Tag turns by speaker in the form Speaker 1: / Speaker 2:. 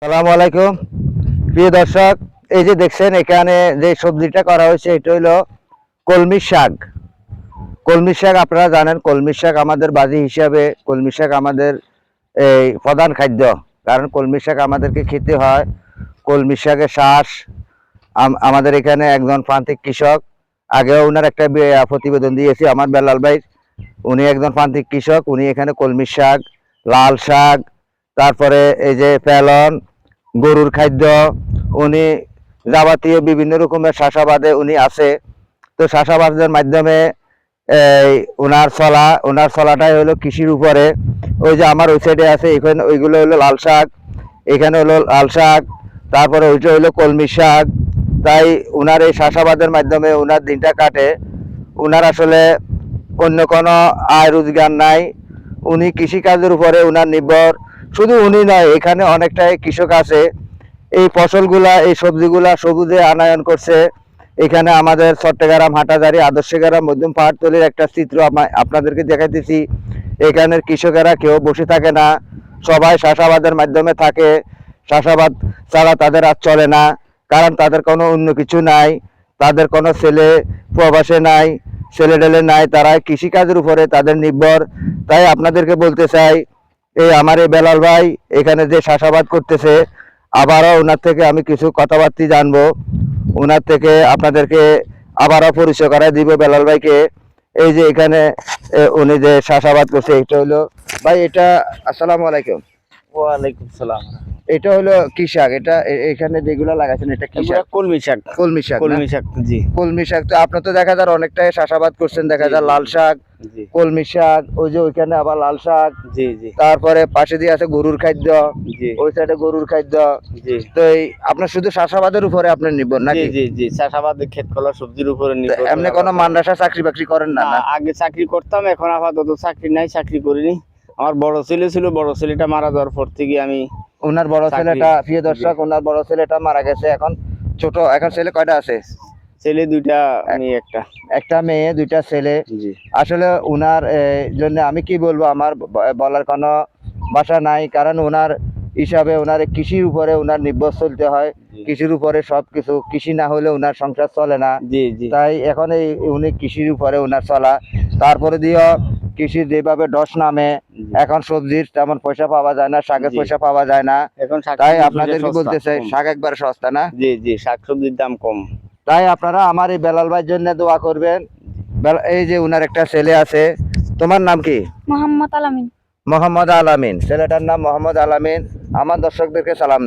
Speaker 1: সালামু আলাইকুম প্রিয় দর্শক, এই যে দেখছেন এখানে যে সবজিটা করা হয়েছে এটা হলো কলমি শাক। কলমি শাক আপনারা জানেন, কলমি শাক আমাদের বাজি হিসাবে কলমি শাক আমাদের এই প্রধান খাদ্য। কারণ কলমি শাক আমাদেরকে খেতে হয়। কলমি শাকের শ্বাস আমাদের এখানে একজন প্রান্তিক কৃষক, আগেও ওনার একটা প্রতিবেদন দিয়েছি আমার বেলাল ভাই, উনি একজন প্রান্তিক কৃষক। উনি এখানে কলমি শাক, লাল শাক, তারপরে এই যে ফেলন, গরুর খাদ্য, উনি যাবতীয় বিভিন্ন রকমের চাষাবাদে উনি আছে। তো চাষাবাদের মাধ্যমে এই ওনার চলাটাই হলো কৃষির উপরে। ওই যে আমার ওই সাইডে আছে এখানে ওইগুলো হলো লাল শাক, এখানে হলো লাল শাক, তারপরে ওইটা হলো কলমি শাক। তাই ওনার এই চাষাবাদের মাধ্যমে ওনার দিনটা কাটে। ওনার আসলে অন্য কোনো আয় রোজগার নাই, উনি কৃষিকাজের উপরে ওনার নির্ভর। শুধু উনি নয়, এখানে অনেকটাই কৃষক আছে। এই ফসলগুলা, এই সবজিগুলা সবুজে আনায়ন করছে। এখানে আমাদের চট্টগ্রাম হাটাজারি আদর্শ গ্রাম মধ্যম পাহাড়তলির একটা চিত্র আপনাদেরকে দেখাইতেছি। এখানের কৃষকেরা কেউ বসে থাকে না, সবাই চাষাবাদের মাধ্যমে থাকে। চাষাবাদ ছাড়া তাদের আর চলে না, কারণ তাদের কোনো অন্য কিছু নাই, তাদের কোনো ছেলে প্রবাসে নাই, ছেলে টেলে নাই, তারা কৃষিকাজের উপরে তাদের নির্ভর। তাই আপনাদেরকে বলতে চাই, এই আমার এই বেলাল ভাই এখানে যে চাষাবাদ করতেছে, আবারও ওনার থেকে আমি কিছু কথাবার্তা জানবো। ওনার থেকে আপনাদেরকে আবারও পরিচয় করাই দিব বেলাল ভাইকে। এই যে এখানে উনি যে চাষাবাদ করছে, এটা হলো ভাই, এটা আসসালামু আলাইকুম।
Speaker 2: ওয়ালাইকুম সালাম।
Speaker 1: এটা হলো কি শাক? এটা এখানে যেগুলো লাগাইছেন এটা কি শাক?
Speaker 2: কলমি শাক।
Speaker 1: কলমি শাক।
Speaker 2: কলমি শাক, জি।
Speaker 1: কলমি শাক তো আপনার তো দেখা যায় অনেকটাই চাষাবাদ করছেন, দেখা যায় লাল শাক,
Speaker 2: জি
Speaker 1: কলমি শাক, ওই যে ওইখানে আবার লাল শাক,
Speaker 2: জি জি
Speaker 1: তারপরে পাশে দিয়ে আছে গরুর খাদ্য,
Speaker 2: জি
Speaker 1: ওই সাইডে গরুর খাদ্য।
Speaker 2: জি
Speaker 1: তো এই আপনার শুধু চাষাবাদের উপরে আপনার নির্ভর
Speaker 2: জি
Speaker 1: নাকি?
Speaker 2: জি জি চাষাবাদ, ক্ষেত খোলা, সবজির উপরে নির্ভর
Speaker 1: এমনি
Speaker 2: করে
Speaker 1: কোনো
Speaker 2: আবার।
Speaker 1: মাদ্রাসা চাকরি বাকরি করেন না?
Speaker 2: না, আগে চাকরি করতাম, এখন আপাতত চাকরি নাই, চাকরি করিনি। আমার বড় ছেলে ছিল, বড় ছেলেটা মারা যাওয়ার পর থেকে আমি
Speaker 1: ওনার বড়
Speaker 2: চাকরি-
Speaker 1: ছেলেটা, প্রিয় দর্শক, ওনার বড় ছেলেটা মারা গেছে। এখন ছোট, এখন ছেলে কয়টা আছে?
Speaker 2: ছেলে দুইটা, মেয়ে একটা।
Speaker 1: একটা মেয়ে, দুইটা ছেলে।
Speaker 2: জি
Speaker 1: আসলে ওনার জন্য আমি কি বলবো, আমার বলার কোনো ভাষা নাই। কারণ ওনার হিসাবে ওনার কৃষির উপরে ওনার নির্ভর চলতে হয়।
Speaker 2: জি
Speaker 1: কৃষির উপরে সবকিছু, কৃষি না হলে ওনার সংসার চলে না।
Speaker 2: জি জি
Speaker 1: তাই এখন এই উনি কৃষির উপরে ওনার চলা। তারপরে দিয়েও কৃষির যেভাবে ডস নামে,
Speaker 2: জি।
Speaker 1: এখন সবজির তেমন পয়সা পাওয়া যায় না, শাকের
Speaker 2: জি।
Speaker 1: পয়সা পাওয়া যায় না।
Speaker 2: এখন
Speaker 1: তাই আপনাদেরকে বলতে চাই,
Speaker 2: কম।
Speaker 1: শাক একবার সস্তা না।
Speaker 2: জি জি, শাকসবজির দাম কম।
Speaker 1: তাই আপনারা আমার এই বেলাল ভাইয়ের জন্য দোয়া করবেন। এই যে উনার একটা ছেলে আছে, তোমার নাম কি?
Speaker 3: মোহাম্মদ আলামিন।
Speaker 1: মোহাম্মদ আলামিন, ছেলেটার নাম মোহাম্মদ আলামিন। আমার দর্শকদেরকে সালাম দাও।